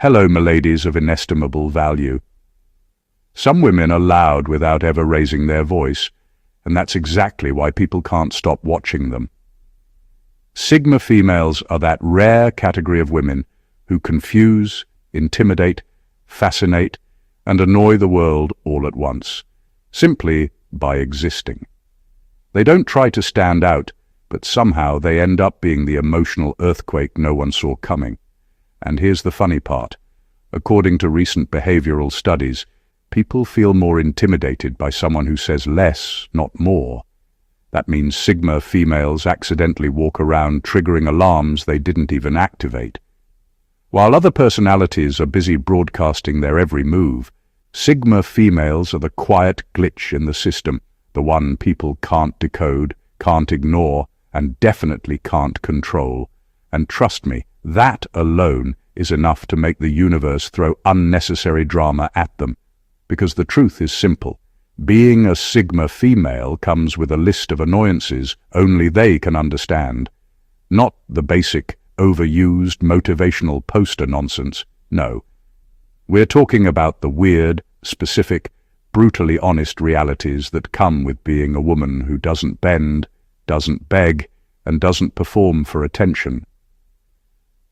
Hello, miladies of inestimable value. Some women are loud without ever raising their voice, and that's exactly why people can't stop watching them. Sigma females are that rare category of women who confuse, intimidate, fascinate, and annoy the world all at once, simply by existing. They don't try to stand out, but somehow they end up being the emotional earthquake no one saw coming. And here's the funny part. According to recent behavioral studies, people feel more intimidated by someone who says less, not more. That means Sigma females accidentally walk around triggering alarms they didn't even activate. While other personalities are busy broadcasting their every move, Sigma females are the quiet glitch in the system, the one people can't decode, can't ignore, and definitely can't control. And trust me, that alone is enough to make the universe throw unnecessary drama at them. Because the truth is simple. Being a Sigma female comes with a list of annoyances only they can understand. Not the basic, overused, motivational poster nonsense. No. We're talking about the weird, specific, brutally honest realities that come with being a woman who doesn't bend, doesn't beg, and doesn't perform for attention.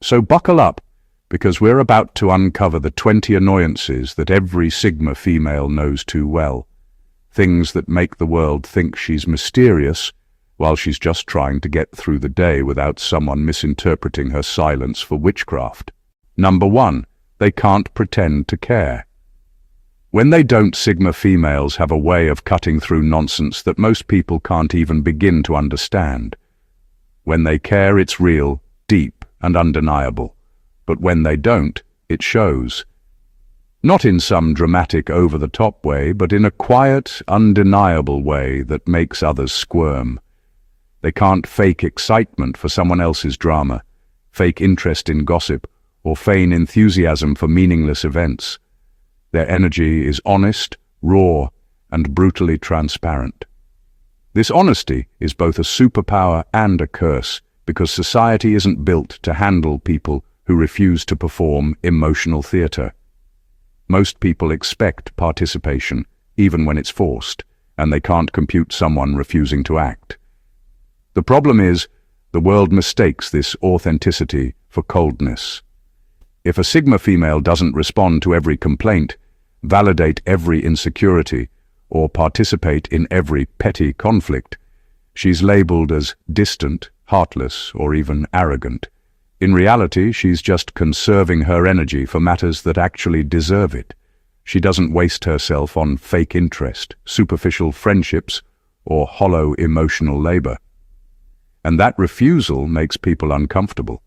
So buckle up, because we're about to uncover the 20 annoyances that every Sigma female knows too well. Things that make the world think she's mysterious, while she's just trying to get through the day without someone misinterpreting her silence for witchcraft. Number 1, they can't pretend to care. When they don't, Sigma females have a way of cutting through nonsense that most people can't even begin to understand. When they care, it's real, deep, and undeniable. But when they don't, it shows. Not in some dramatic, over-the-top way, but in a quiet, undeniable way that makes others squirm. They can't fake excitement for someone else's drama, fake interest in gossip, or feign enthusiasm for meaningless events. Their energy is honest, raw, and brutally transparent. This honesty is both a superpower and a curse, because society isn't built to handle people who refuse to perform emotional theater. Most people expect participation, even when it's forced, and they can't compute someone refusing to act. The problem is, the world mistakes this authenticity for coldness. If a Sigma female doesn't respond to every complaint, validate every insecurity, or participate in every petty conflict, she's labeled as distant, heartless, or even arrogant. In reality, she's just conserving her energy for matters that actually deserve it. She doesn't waste herself on fake interest, superficial friendships, or hollow emotional labor. And that refusal makes people uncomfortable.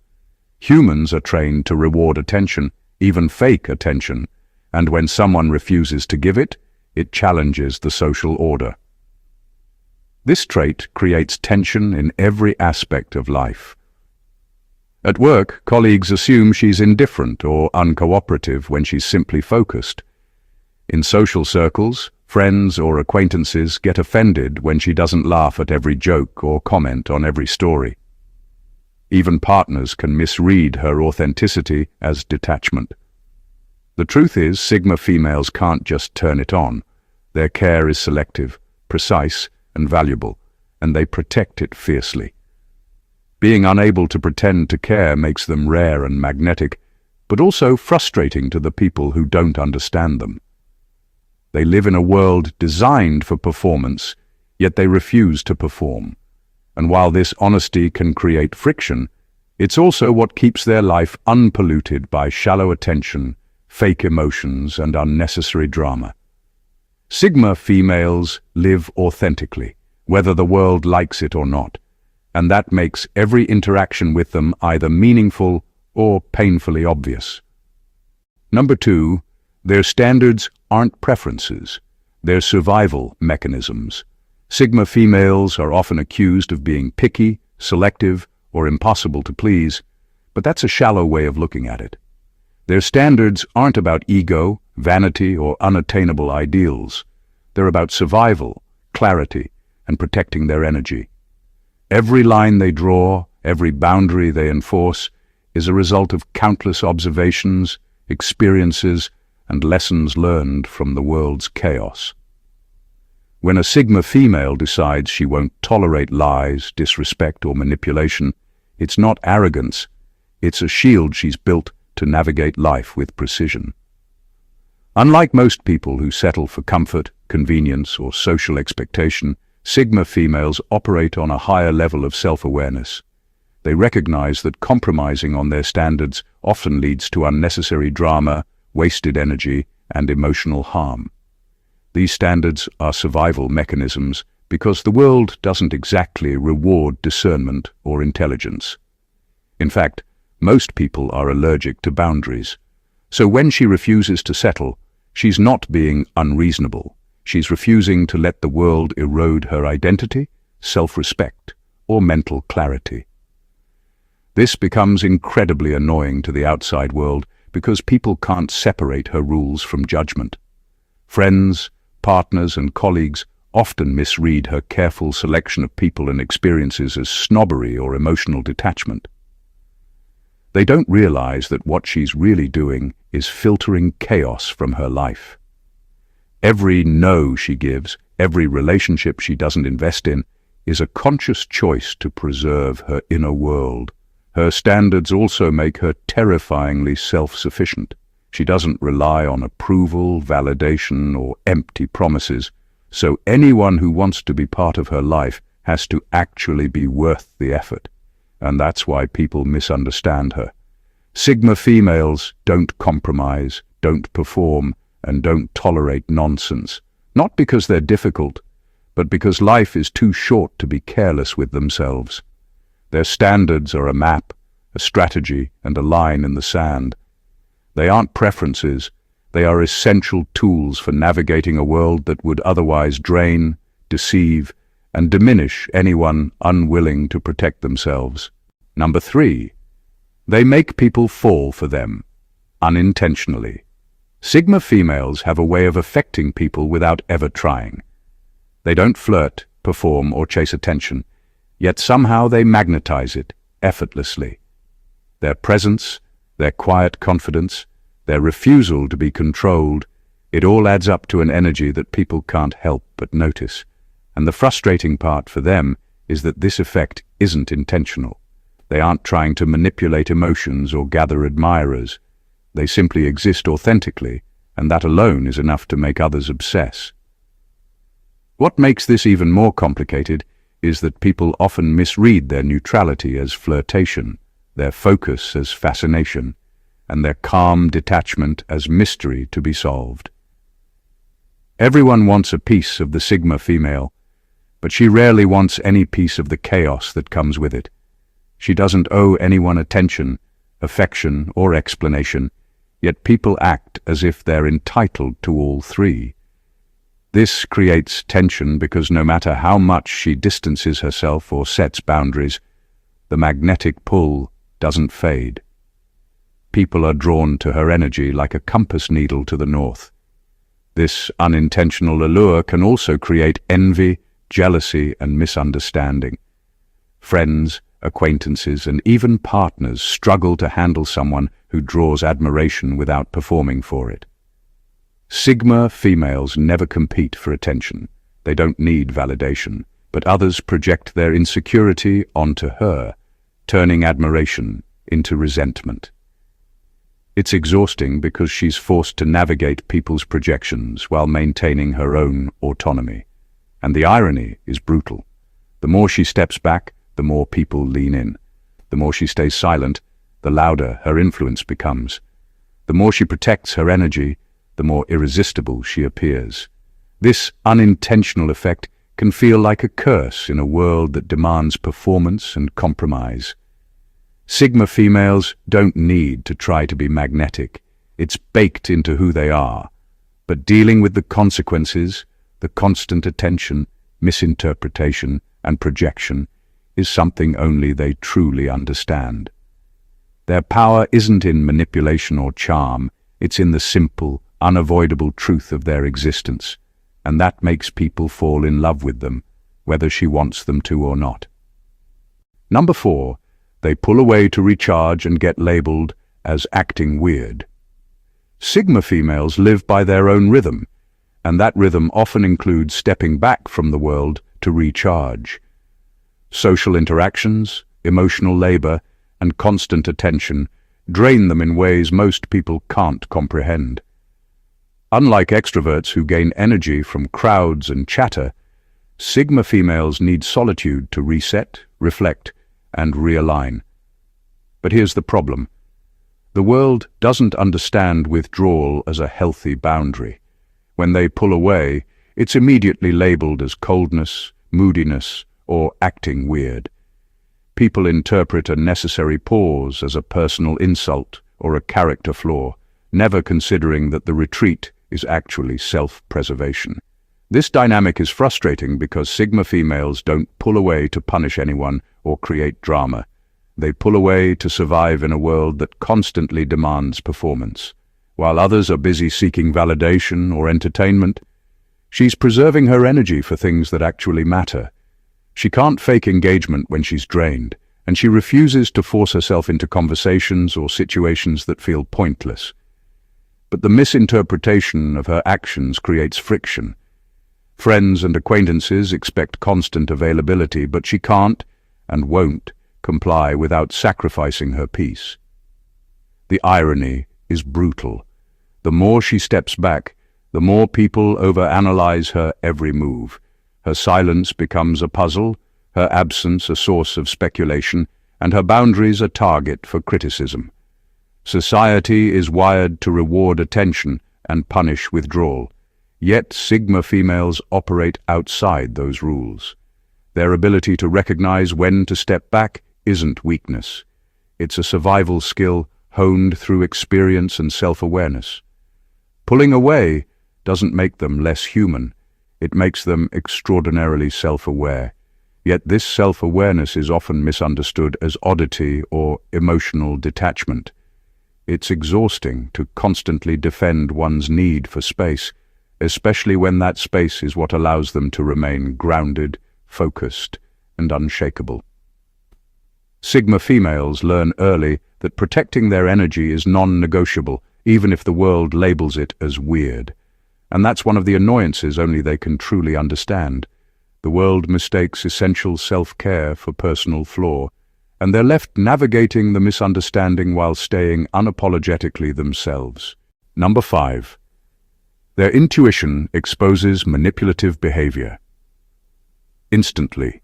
Humans are trained to reward attention, even fake attention, and when someone refuses to give it, it challenges the social order. This trait creates tension in every aspect of life. At work, colleagues assume she's indifferent or uncooperative when she's simply focused. In social circles, friends or acquaintances get offended when she doesn't laugh at every joke or comment on every story. Even partners can misread her authenticity as detachment. The truth is, Sigma females can't just turn it on. Their care is selective, precise, and valuable, and they protect it fiercely. Being unable to pretend to care makes them rare and magnetic, but also frustrating to the people who don't understand them. They live in a world designed for performance, yet they refuse to perform. And while this honesty can create friction, it's also what keeps their life unpolluted by shallow attention, fake emotions, and unnecessary drama. Sigma females live authentically, whether the world likes it or not, and that makes every interaction with them either meaningful or painfully obvious. Number 2, their standards aren't preferences, they're survival mechanisms. Sigma females are often accused of being picky, selective, or impossible to please, but that's a shallow way of looking at it. Their standards aren't about ego, vanity, or unattainable ideals. They're about survival, clarity, and protecting their energy. Every line they draw, every boundary they enforce, is a result of countless observations, experiences, and lessons learned from the world's chaos. When a Sigma female decides she won't tolerate lies, disrespect, or manipulation, it's not arrogance, it's a shield she's built to navigate life with precision. Unlike most people who settle for comfort, convenience, or social expectation, Sigma females operate on a higher level of self-awareness. They recognize that compromising on their standards often leads to unnecessary drama, wasted energy, and emotional harm. These standards are survival mechanisms because the world doesn't exactly reward discernment or intelligence. In fact, most people are allergic to boundaries. So when she refuses to settle, she's not being unreasonable. She's refusing to let the world erode her identity, self-respect, or mental clarity. This becomes incredibly annoying to the outside world because people can't separate her rules from judgment. Friends, partners, and colleagues often misread her careful selection of people and experiences as snobbery or emotional detachment. They don't realize that what she's really doing is filtering chaos from her life. Every no she gives, every relationship she doesn't invest in, is a conscious choice to preserve her inner world. Her standards also make her terrifyingly self-sufficient. She doesn't rely on approval, validation, or empty promises, so anyone who wants to be part of her life has to actually be worth the effort. And that's why people misunderstand her. Sigma females don't compromise, don't perform, and don't tolerate nonsense. Not because they're difficult, but because life is too short to be careless with themselves. Their standards are a map, a strategy, and a line in the sand. They aren't preferences, they are essential tools for navigating a world that would otherwise drain, deceive, and diminish anyone unwilling to protect themselves. Number 3. They make people fall for them, unintentionally. Sigma females have a way of affecting people without ever trying. They don't flirt, perform, or chase attention, yet somehow they magnetize it effortlessly. Their presence, their quiet confidence, their refusal to be controlled, it all adds up to an energy that people can't help but notice. And the frustrating part for them is that this effect isn't intentional. They aren't trying to manipulate emotions or gather admirers. They simply exist authentically, and that alone is enough to make others obsess. What makes this even more complicated is that people often misread their neutrality as flirtation, their focus as fascination, and their calm detachment as mystery to be solved. Everyone wants a piece of the Sigma female, but she rarely wants any piece of the chaos that comes with it. She doesn't owe anyone attention, affection, or explanation, yet people act as if they're entitled to all three. This creates tension because no matter how much she distances herself or sets boundaries, the magnetic pull doesn't fade. People are drawn to her energy like a compass needle to the north. This unintentional allure can also create envy, jealousy, and misunderstanding. Friends, acquaintances, and even partners struggle to handle someone who draws admiration without performing for it. Sigma females never compete for attention. They don't need validation, but others project their insecurity onto her, turning admiration into resentment. It's exhausting because she's forced to navigate people's projections while maintaining her own autonomy. And the irony is brutal. The more she steps back, the more people lean in. The more she stays silent, the louder her influence becomes. The more she protects her energy, the more irresistible she appears. This unintentional effect can feel like a curse in a world that demands performance and compromise. Sigma females don't need to try to be magnetic. It's baked into who they are. But dealing with the consequences, the constant attention, misinterpretation, and projection is something only they truly understand. Their power isn't in manipulation or charm, it's in the simple, unavoidable truth of their existence, and that makes people fall in love with them, whether she wants them to or not. Number 4, they pull away to recharge and get labeled as acting weird. Sigma females live by their own rhythm, and that rhythm often includes stepping back from the world to recharge. Social interactions, emotional labor, and constant attention drain them in ways most people can't comprehend. Unlike extroverts who gain energy from crowds and chatter, Sigma females need solitude to reset, reflect, and realign. But here's the problem. The world doesn't understand withdrawal as a healthy boundary. When they pull away, it's immediately labeled as coldness, moodiness, or acting weird. People interpret a necessary pause as a personal insult or a character flaw, never considering that the retreat is actually self-preservation. This dynamic is frustrating because Sigma females don't pull away to punish anyone or create drama. They pull away to survive in a world that constantly demands performance. While others are busy seeking validation or entertainment, she's preserving her energy for things that actually matter. She can't fake engagement when she's drained, and she refuses to force herself into conversations or situations that feel pointless. But the misinterpretation of her actions creates friction. Friends and acquaintances expect constant availability, but she can't and won't comply without sacrificing her peace. The irony is brutal. The more she steps back, the more people overanalyze her every move. Her silence becomes a puzzle, her absence a source of speculation, and her boundaries a target for criticism. Society is wired to reward attention and punish withdrawal, yet Sigma females operate outside those rules. Their ability to recognize when to step back isn't weakness. It's a survival skill honed through experience and self-awareness. Pulling away doesn't make them less human. It makes them extraordinarily self-aware. Yet this self-awareness is often misunderstood as oddity or emotional detachment. It's exhausting to constantly defend one's need for space, especially when that space is what allows them to remain grounded, focused, and unshakable. Sigma females learn early that protecting their energy is non-negotiable, even if the world labels it as weird. And that's one of the annoyances only they can truly understand. The world mistakes essential self-care for personal flaw, and they're left navigating the misunderstanding while staying unapologetically themselves. Number 5. Their intuition exposes manipulative behavior. Instantly.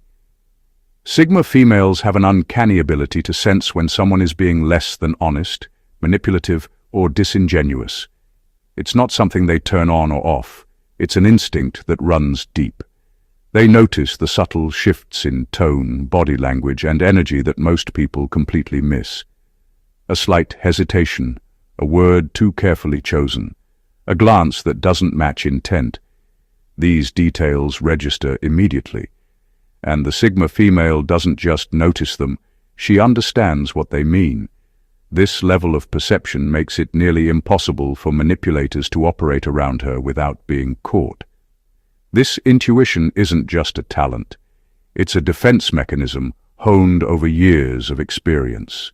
Sigma females have an uncanny ability to sense when someone is being less than honest, manipulative, or disingenuous. It's not something they turn on or off. It's an instinct that runs deep. They notice the subtle shifts in tone, body language, and energy that most people completely miss. A slight hesitation, a word too carefully chosen, a glance that doesn't match intent. These details register immediately. And the Sigma female doesn't just notice them, she understands what they mean. This level of perception makes it nearly impossible for manipulators to operate around her without being caught. This intuition isn't just a talent. It's a defense mechanism honed over years of experience.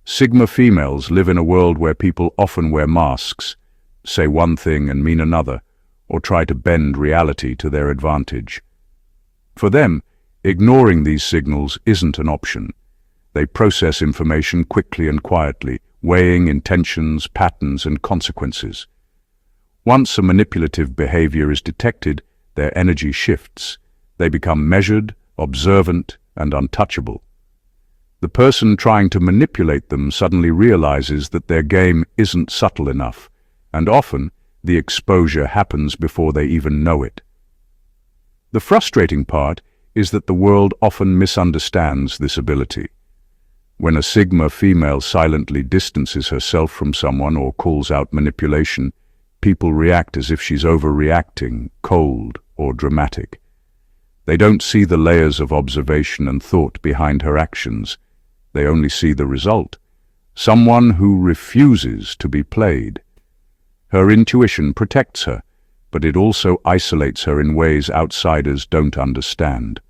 Sigma females live in a world where people often wear masks, say one thing and mean another, or try to bend reality to their advantage. For them, ignoring these signals isn't an option. They process information quickly and quietly, weighing intentions, patterns, and consequences. Once a manipulative behavior is detected, their energy shifts. They become measured, observant, and untouchable. The person trying to manipulate them suddenly realizes that their game isn't subtle enough, and often the exposure happens before they even know it. The frustrating part is that the world often misunderstands this ability. When a Sigma female silently distances herself from someone or calls out manipulation, people react as if she's overreacting, cold, or dramatic. They don't see the layers of observation and thought behind her actions. They only see the result. Someone who refuses to be played. Her intuition protects her, but it also isolates her in ways outsiders don't understand.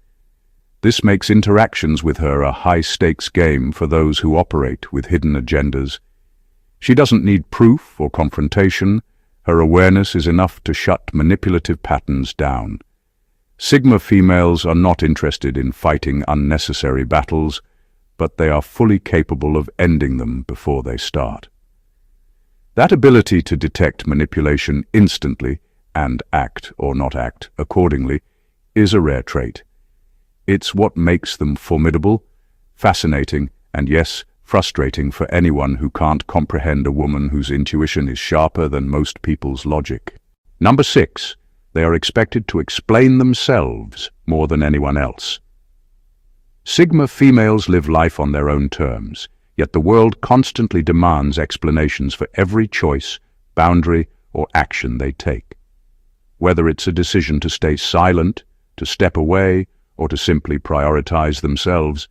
This makes interactions with her a high-stakes game for those who operate with hidden agendas. She doesn't need proof or confrontation. Her awareness is enough to shut manipulative patterns down. Sigma females are not interested in fighting unnecessary battles, but they are fully capable of ending them before they start. That ability to detect manipulation instantly and act or not act accordingly is a rare trait. It's what makes them formidable, fascinating, and yes, frustrating for anyone who can't comprehend a woman whose intuition is sharper than most people's logic. Number 6. They are expected to explain themselves more than anyone else. Sigma females live life on their own terms, yet the world constantly demands explanations for every choice, boundary, or action they take. Whether it's a decision to stay silent, to step away, or to simply prioritize themselves,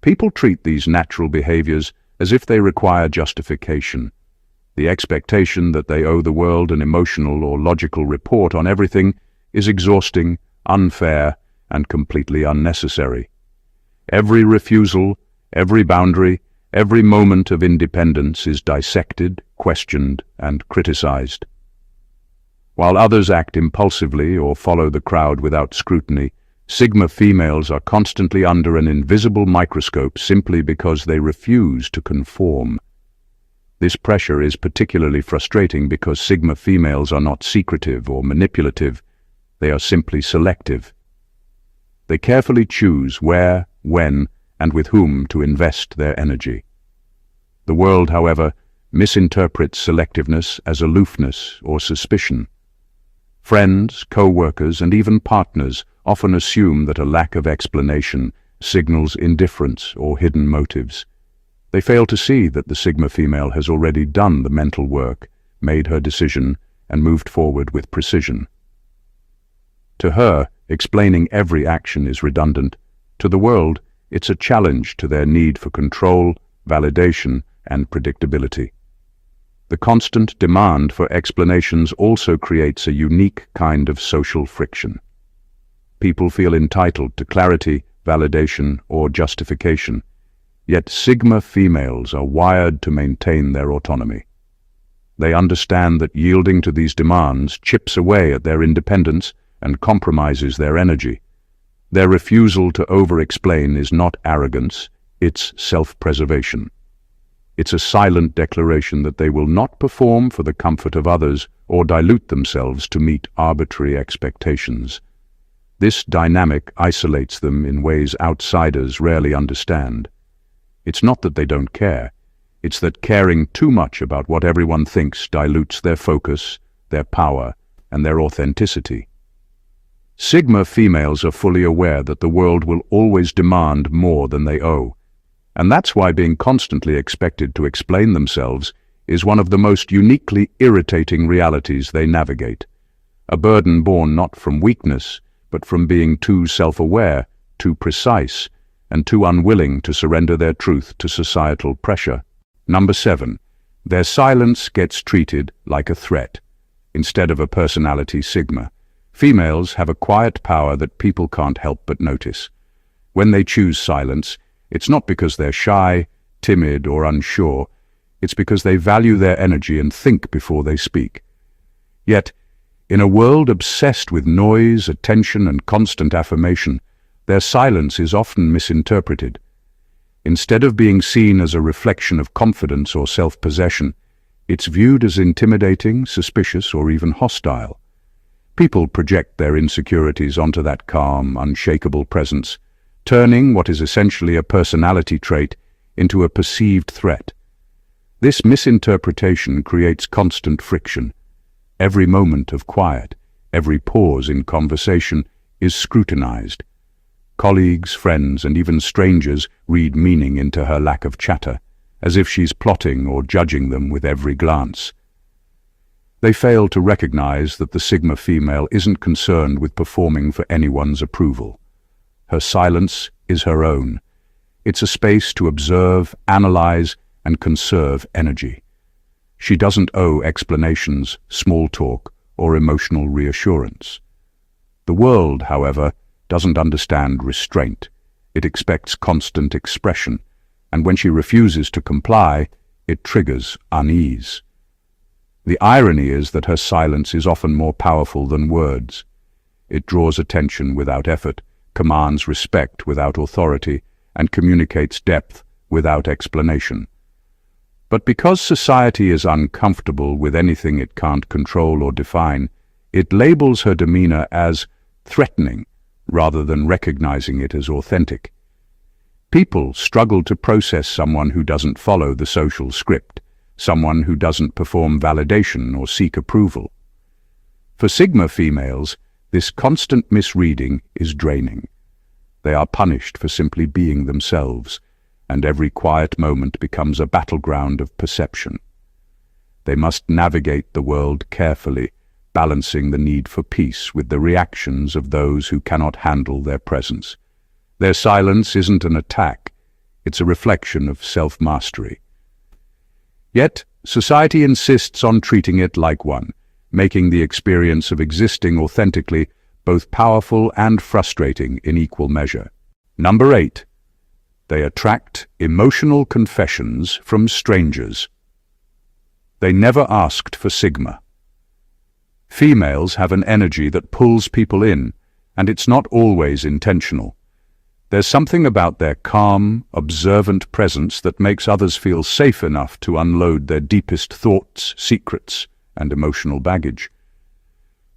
people treat these natural behaviors as if they require justification. The expectation that they owe the world an emotional or logical report on everything is exhausting, unfair, and completely unnecessary. Every refusal, every boundary, every moment of independence is dissected, questioned, and criticized. While others act impulsively or follow the crowd without scrutiny, Sigma females are constantly under an invisible microscope simply because they refuse to conform. This pressure is particularly frustrating because Sigma females are not secretive or manipulative, they are simply selective. They carefully choose where, when, and with whom to invest their energy. The world, however, misinterprets selectiveness as aloofness or suspicion. Friends, co-workers, and even partners often assume that a lack of explanation signals indifference or hidden motives. They fail to see that the Sigma female has already done the mental work, made her decision, and moved forward with precision. To her, explaining every action is redundant. To the world, it's a challenge to their need for control, validation, and predictability. The constant demand for explanations also creates a unique kind of social friction. People feel entitled to clarity, validation, or justification, yet Sigma females are wired to maintain their autonomy. They understand that yielding to these demands chips away at their independence and compromises their energy. Their refusal to over-explain is not arrogance, it's self-preservation. It's a silent declaration that they will not perform for the comfort of others or dilute themselves to meet arbitrary expectations. This dynamic isolates them in ways outsiders rarely understand. It's not that they don't care, it's that caring too much about what everyone thinks dilutes their focus, their power, and their authenticity. Sigma females are fully aware that the world will always demand more than they owe, and that's why being constantly expected to explain themselves is one of the most uniquely irritating realities they navigate. A burden born not from weakness, but from being too self-aware, too precise, and too unwilling to surrender their truth to societal pressure. Number 7. Their silence gets treated like a threat, instead of a personality. Sigma females have a quiet power that people can't help but notice. When they choose silence, it's not because they're shy, timid, or unsure. It's because they value their energy and think before they speak. Yet, in a world obsessed with noise, attention, and constant affirmation, their silence is often misinterpreted. Instead of being seen as a reflection of confidence or self-possession, it's viewed as intimidating, suspicious, or even hostile. People project their insecurities onto that calm, unshakable presence, turning what is essentially a personality trait into a perceived threat. This misinterpretation creates constant friction. Every moment of quiet, every pause in conversation is scrutinized. Colleagues, friends, and even strangers read meaning into her lack of chatter, as if she's plotting or judging them with every glance. They fail to recognize that the Sigma female isn't concerned with performing for anyone's approval. Her silence is her own. It's a space to observe, analyze, and conserve energy. She doesn't owe explanations, small talk, or emotional reassurance. The world, however, doesn't understand restraint. It expects constant expression, and when she refuses to comply, it triggers unease. The irony is that her silence is often more powerful than words. It draws attention without effort, commands respect without authority, and communicates depth without explanation. But because society is uncomfortable with anything it can't control or define, it labels her demeanor as threatening rather than recognizing it as authentic. People struggle to process someone who doesn't follow the social script, someone who doesn't perform validation or seek approval. For Sigma females, this constant misreading is draining. They are punished for simply being themselves, and every quiet moment becomes a battleground of perception. They must navigate the world carefully, balancing the need for peace with the reactions of those who cannot handle their presence. Their silence isn't an attack, it's a reflection of self-mastery. Yet, society insists on treating it like one, making the experience of existing authentically both powerful and frustrating in equal measure. Number 8. They attract emotional confessions from strangers. They never asked for Sigma. Females have an energy that pulls people in, and it's not always intentional. There's something about their calm, observant presence that makes others feel safe enough to unload their deepest thoughts, secrets, and emotional baggage.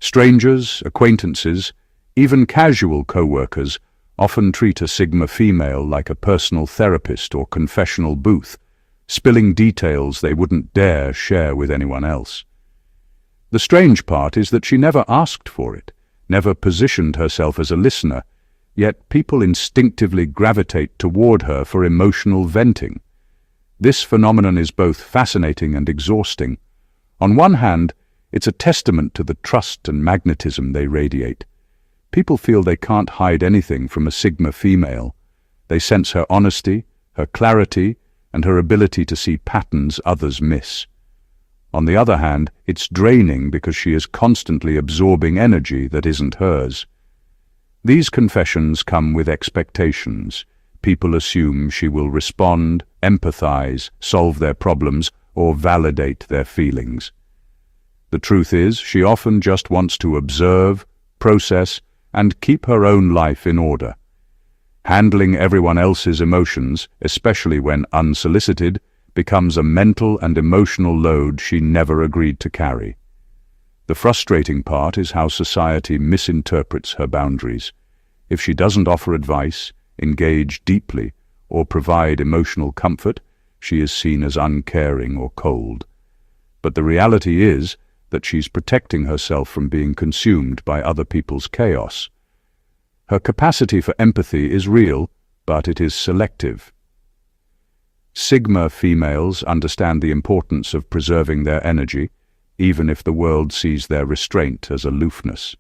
Strangers, acquaintances, even casual co-workers often treat a Sigma female like a personal therapist or confessional booth, spilling details they wouldn't dare share with anyone else. The strange part is that she never asked for it, never positioned herself as a listener, yet people instinctively gravitate toward her for emotional venting. This phenomenon is both fascinating and exhausting. On one hand, it's a testament to the trust and magnetism they radiate. People feel they can't hide anything from a Sigma female. They sense her honesty, her clarity, and her ability to see patterns others miss. On the other hand, it's draining because she is constantly absorbing energy that isn't hers. These confessions come with expectations. People assume she will respond, empathize, solve their problems, or validate their feelings. The truth is, she often just wants to observe, process, and keep her own life in order. Handling everyone else's emotions, especially when unsolicited, becomes a mental and emotional load she never agreed to carry. The frustrating part is how society misinterprets her boundaries. If she doesn't offer advice, engage deeply, or provide emotional comfort, she is seen as uncaring or cold. But the reality is that she's protecting herself from being consumed by other people's chaos. Her capacity for empathy is real, but it is selective. Sigma females understand the importance of preserving their energy, even if the world sees their restraint as aloofness.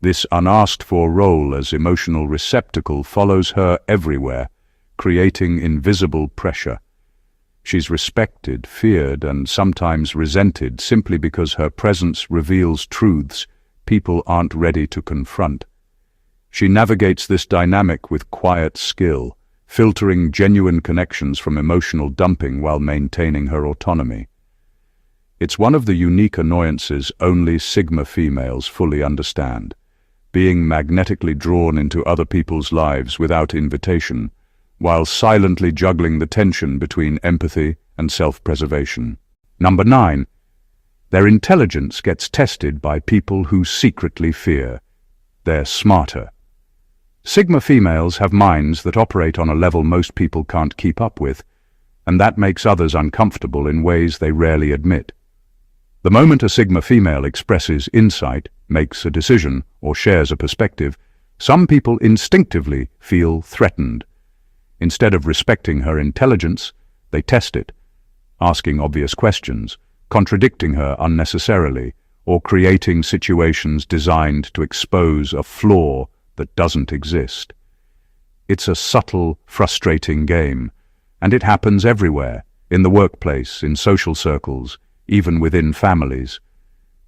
This unasked-for role as emotional receptacle follows her everywhere, creating invisible pressure. She's respected, feared, and sometimes resented simply because her presence reveals truths people aren't ready to confront. She navigates this dynamic with quiet skill, filtering genuine connections from emotional dumping while maintaining her autonomy. It's one of the unique annoyances only Sigma females fully understand, being magnetically drawn into other people's lives without invitation, while silently juggling the tension between empathy and self-preservation. Number 9. Their intelligence gets tested by people who secretly fear. They're smarter. Sigma females have minds that operate on a level most people can't keep up with, and that makes others uncomfortable in ways they rarely admit. The moment a Sigma female expresses insight, makes a decision, or shares a perspective, some people instinctively feel threatened. Instead of respecting her intelligence, they test it, asking obvious questions, contradicting her unnecessarily, or creating situations designed to expose a flaw that doesn't exist. It's a subtle, frustrating game, and it happens everywhere, in the workplace, in social circles, even within families.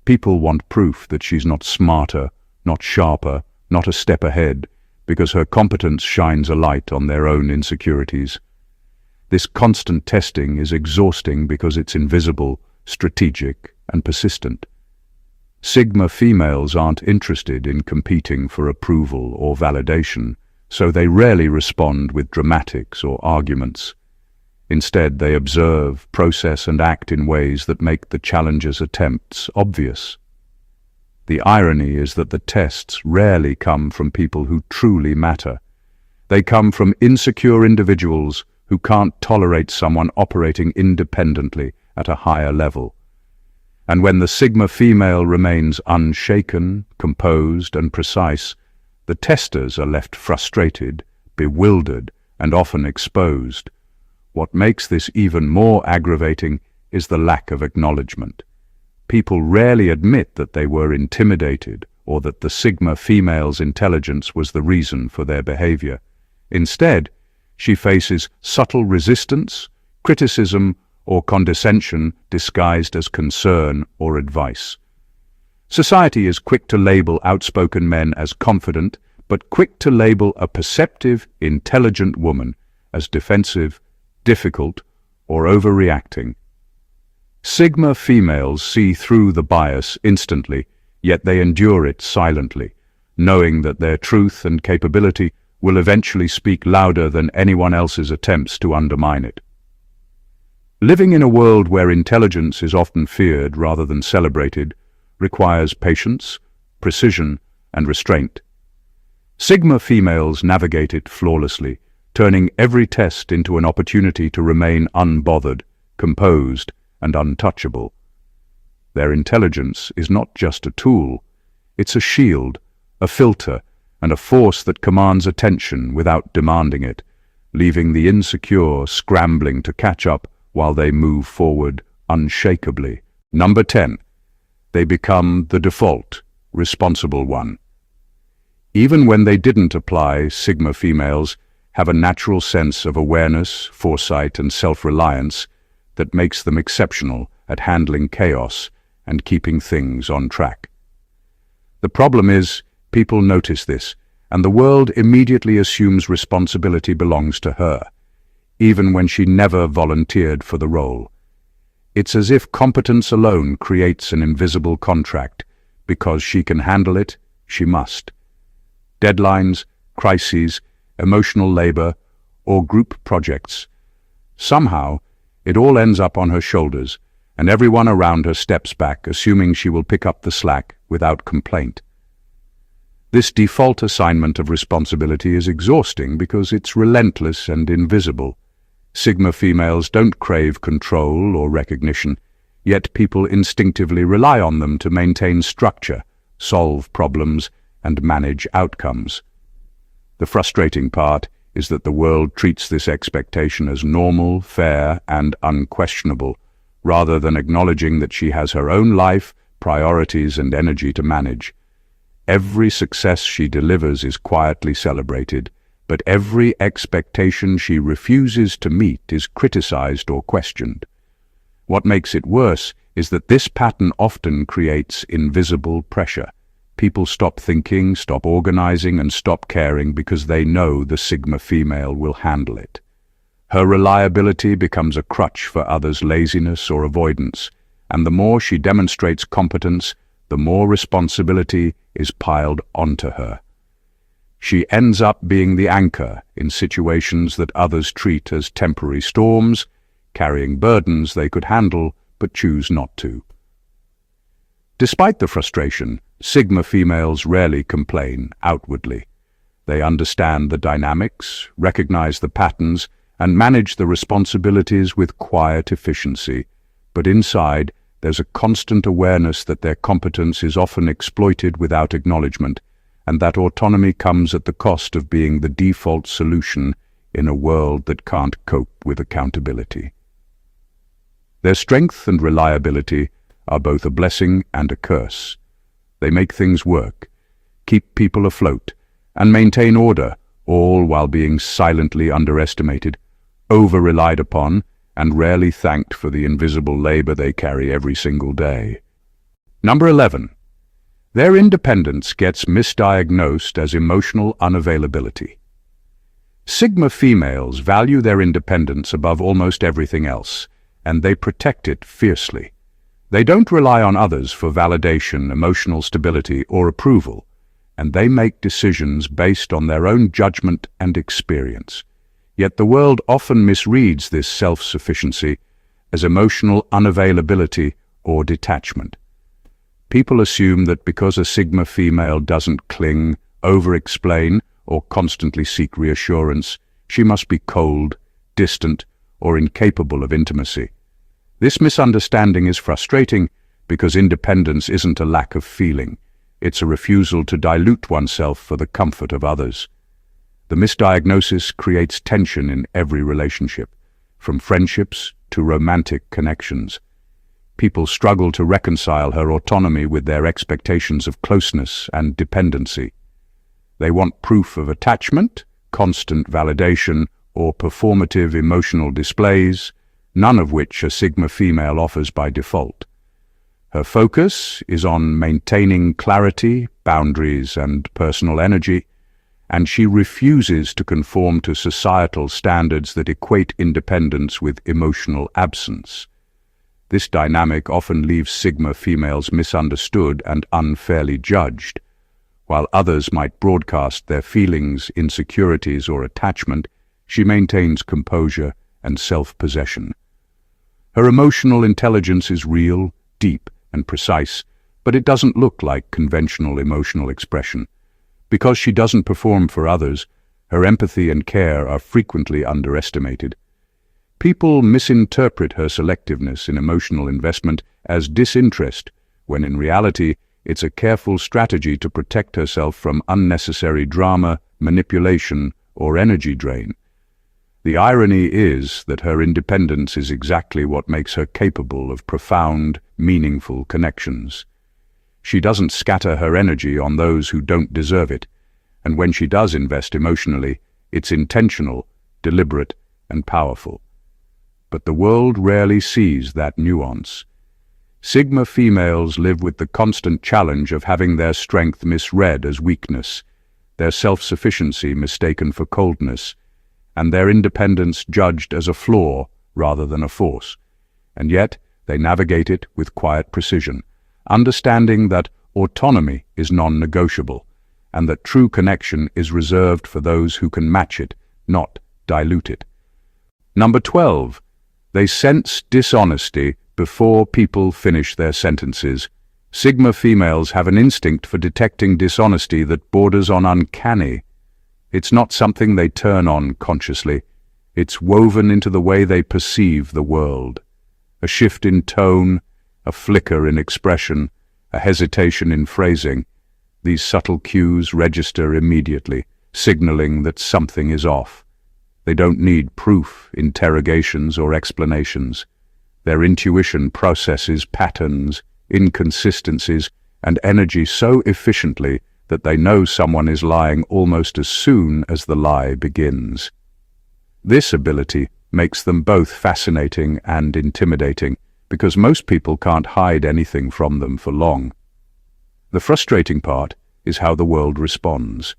People want proof that she's not smarter, not sharper, not a step ahead, because her competence shines a light on their own insecurities. This constant testing is exhausting because it's invisible, strategic, and persistent. Sigma females aren't interested in competing for approval or validation, so they rarely respond with dramatics or arguments. Instead, they observe, process, and act in ways that make the challenger's attempts obvious. The irony is that the tests rarely come from people who truly matter. They come from insecure individuals who can't tolerate someone operating independently at a higher level. And when the Sigma female remains unshaken, composed, and precise, the testers are left frustrated, bewildered, and often exposed. What makes this even more aggravating is the lack of acknowledgement. People rarely admit that they were intimidated or that the Sigma female's intelligence was the reason for their behavior. Instead, she faces subtle resistance, criticism, or condescension disguised as concern or advice. Society is quick to label outspoken men as confident, but quick to label a perceptive, intelligent woman as defensive, difficult, or overreacting. Sigma females see through the bias instantly, yet they endure it silently, knowing that their truth and capability will eventually speak louder than anyone else's attempts to undermine it. Living in a world where intelligence is often feared rather than celebrated requires patience, precision, and restraint. Sigma females navigate it flawlessly, turning every test into an opportunity to remain unbothered, composed, and untouchable. Their intelligence is not just a tool, it's a shield, a filter, and a force that commands attention without demanding it, leaving the insecure scrambling to catch up while they move forward unshakably. Number 10. They become the default, responsible one. Even when they didn't apply, Sigma females have a natural sense of awareness, foresight, and self-reliance that makes them exceptional at handling chaos and keeping things on track. The problem is, people notice this, and the world immediately assumes responsibility belongs to her, even when she never volunteered for the role. It's as if competence alone creates an invisible contract. Because she can handle it, she must. Deadlines, crises, emotional labor, or group projects. Somehow, it all ends up on her shoulders, and everyone around her steps back, assuming she will pick up the slack without complaint. This default assignment of responsibility is exhausting because it's relentless and invisible. Sigma females don't crave control or recognition, yet people instinctively rely on them to maintain structure, solve problems, and manage outcomes. The frustrating part is that the world treats this expectation as normal, fair, and unquestionable, rather than acknowledging that she has her own life, priorities, and energy to manage. Every success she delivers is quietly celebrated, but every expectation she refuses to meet is criticized or questioned. What makes it worse is that this pattern often creates invisible pressure. People stop thinking, stop organizing, and stop caring because they know the Sigma female will handle it. Her reliability becomes a crutch for others' laziness or avoidance, and the more she demonstrates competence, the more responsibility is piled onto her. She ends up being the anchor in situations that others treat as temporary storms, carrying burdens they could handle but choose not to. Despite the frustration, Sigma females rarely complain outwardly. They understand the dynamics, recognize the patterns, and manage the responsibilities with quiet efficiency, but inside there's a constant awareness that their competence is often exploited without acknowledgement, and that autonomy comes at the cost of being the default solution in a world that can't cope with accountability. Their strength and reliability are both a blessing and a curse. They make things work, keep people afloat, and maintain order, all while being silently underestimated, over-relied upon, and rarely thanked for the invisible labor they carry every single day. Number 11. Their independence gets misdiagnosed as emotional unavailability. Sigma females value their independence above almost everything else, and they protect it fiercely. They don't rely on others for validation, emotional stability, or approval, and they make decisions based on their own judgment and experience. Yet the world often misreads this self-sufficiency as emotional unavailability or detachment. People assume that because a Sigma female doesn't cling, over-explain, or constantly seek reassurance, she must be cold, distant, or incapable of intimacy. This misunderstanding is frustrating because independence isn't a lack of feeling. It's a refusal to dilute oneself for the comfort of others. The misdiagnosis creates tension in every relationship, from friendships to romantic connections. People struggle to reconcile her autonomy with their expectations of closeness and dependency. They want proof of attachment, constant validation, or performative emotional displays, none of which a Sigma female offers by default. Her focus is on maintaining clarity, boundaries, and personal energy, and she refuses to conform to societal standards that equate independence with emotional absence. This dynamic often leaves Sigma females misunderstood and unfairly judged. While others might broadcast their feelings, insecurities, or attachment, she maintains composure and self-possession. Her emotional intelligence is real, deep, and precise, but it doesn't look like conventional emotional expression. Because she doesn't perform for others, her empathy and care are frequently underestimated. People misinterpret her selectiveness in emotional investment as disinterest, when in reality, it's a careful strategy to protect herself from unnecessary drama, manipulation, or energy drain. The irony is that her independence is exactly what makes her capable of profound, meaningful connections. She doesn't scatter her energy on those who don't deserve it, and when she does invest emotionally, it's intentional, deliberate, and powerful. But the world rarely sees that nuance. Sigma females live with the constant challenge of having their strength misread as weakness, their self-sufficiency mistaken for coldness, and their independence judged as a flaw rather than a force. And yet, they navigate it with quiet precision, understanding that autonomy is non-negotiable, and that true connection is reserved for those who can match it, not dilute it. Number 12. They sense dishonesty before people finish their sentences. Sigma females have an instinct for detecting dishonesty that borders on uncanny. It's not something they turn on consciously. It's woven into the way they perceive the world. A shift in tone, a flicker in expression, a hesitation in phrasing. These subtle cues register immediately, signaling that something is off. They don't need proof, interrogations, or explanations. Their intuition processes patterns, inconsistencies, and energy so efficiently that they know someone is lying almost as soon as the lie begins. This ability makes them both fascinating and intimidating, because most people can't hide anything from them for long. The frustrating part is how the world responds.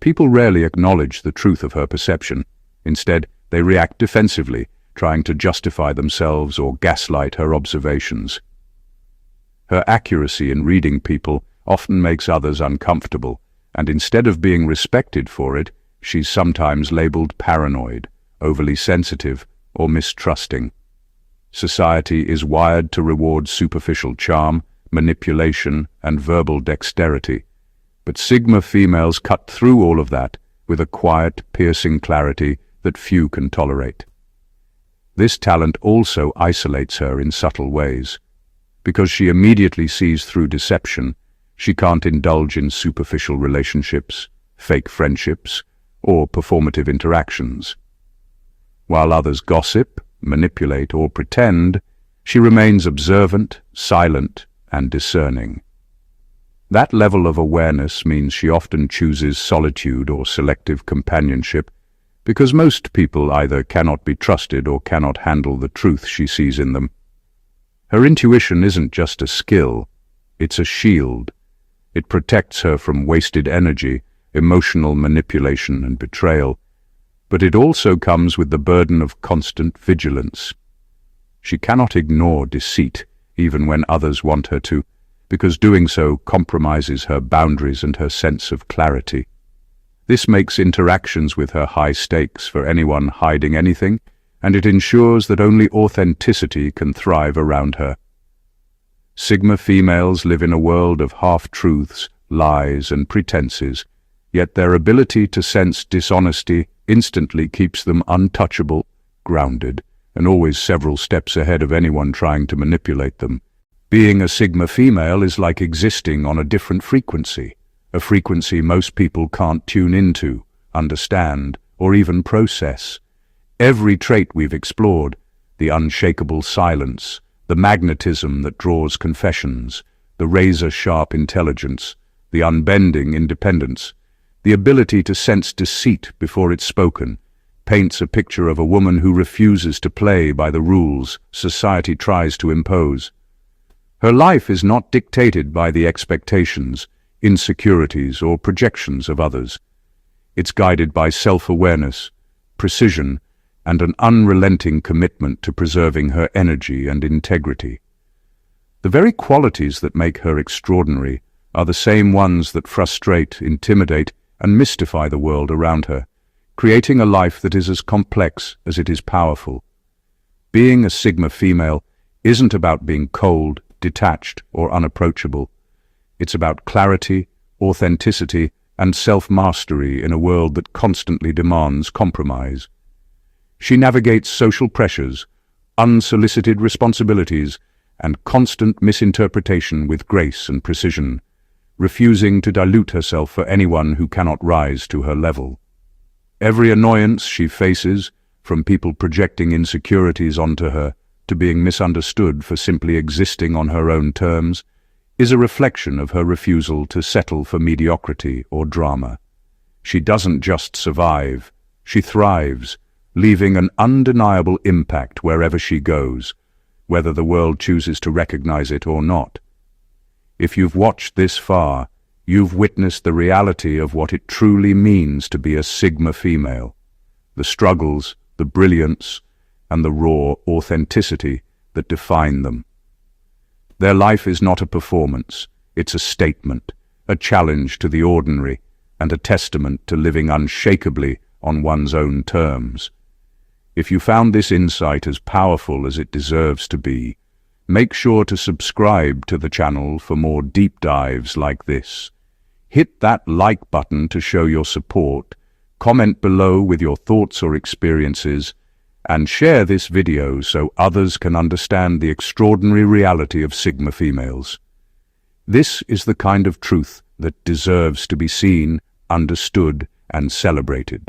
People rarely acknowledge the truth of her perception. Instead, they react defensively, trying to justify themselves or gaslight her observations. Her accuracy in reading people often makes others uncomfortable, and instead of being respected for it, she's sometimes labeled paranoid, overly sensitive, or mistrusting. Society is wired to reward superficial charm, manipulation, and verbal dexterity, but Sigma females cut through all of that with a quiet, piercing clarity that few can tolerate. This talent also isolates her in subtle ways. Because she immediately sees through deception, she can't indulge in superficial relationships, fake friendships, or performative interactions. While others gossip, manipulate, or pretend, she remains observant, silent, and discerning. That level of awareness means she often chooses solitude or selective companionship, because most people either cannot be trusted or cannot handle the truth she sees in them. Her intuition isn't just a skill, it's a shield. It protects her from wasted energy, emotional manipulation, and betrayal. but it also comes with the burden of constant vigilance. She cannot ignore deceit, even when others want her to, because doing so compromises her boundaries and her sense of clarity. This makes interactions with her high stakes for anyone hiding anything, and it ensures that only authenticity can thrive around her. Sigma females live in a world of half-truths, lies, and pretenses, yet their ability to sense dishonesty instantly keeps them untouchable, grounded, and always several steps ahead of anyone trying to manipulate them. Being a Sigma female is like existing on a different frequency, a frequency most people can't tune into, understand, or even process. Every trait we've explored, the unshakable silence, the magnetism that draws confessions, the razor-sharp intelligence, the unbending independence, the ability to sense deceit before it's spoken, paints a picture of a woman who refuses to play by the rules society tries to impose. Her life is not dictated by the expectations, insecurities, or projections of others. It's guided by self-awareness, precision, and an unrelenting commitment to preserving her energy and integrity. The very qualities that make her extraordinary are the same ones that frustrate, intimidate, and mystify the world around her, creating a life that is as complex as it is powerful. Being a Sigma female isn't about being cold, detached, or unapproachable. It's about clarity, authenticity, and self-mastery in a world that constantly demands compromise. She navigates social pressures, unsolicited responsibilities, and constant misinterpretation with grace and precision, refusing to dilute herself for anyone who cannot rise to her level. Every annoyance she faces, from people projecting insecurities onto her to being misunderstood for simply existing on her own terms, is a reflection of her refusal to settle for mediocrity or drama. She doesn't just survive, she thrives, leaving an undeniable impact wherever she goes, whether the world chooses to recognize it or not. If you've watched this far, you've witnessed the reality of what it truly means to be a Sigma female, the struggles, the brilliance, and the raw authenticity that define them. Their life is not a performance, it's a statement, a challenge to the ordinary, and a testament to living unshakably on one's own terms. If you found this insight as powerful as it deserves to be, make sure to subscribe to the channel for more deep dives like this. Hit that like button to show your support, comment below with your thoughts or experiences, and share this video so others can understand the extraordinary reality of Sigma females. This is the kind of truth that deserves to be seen, understood, and celebrated.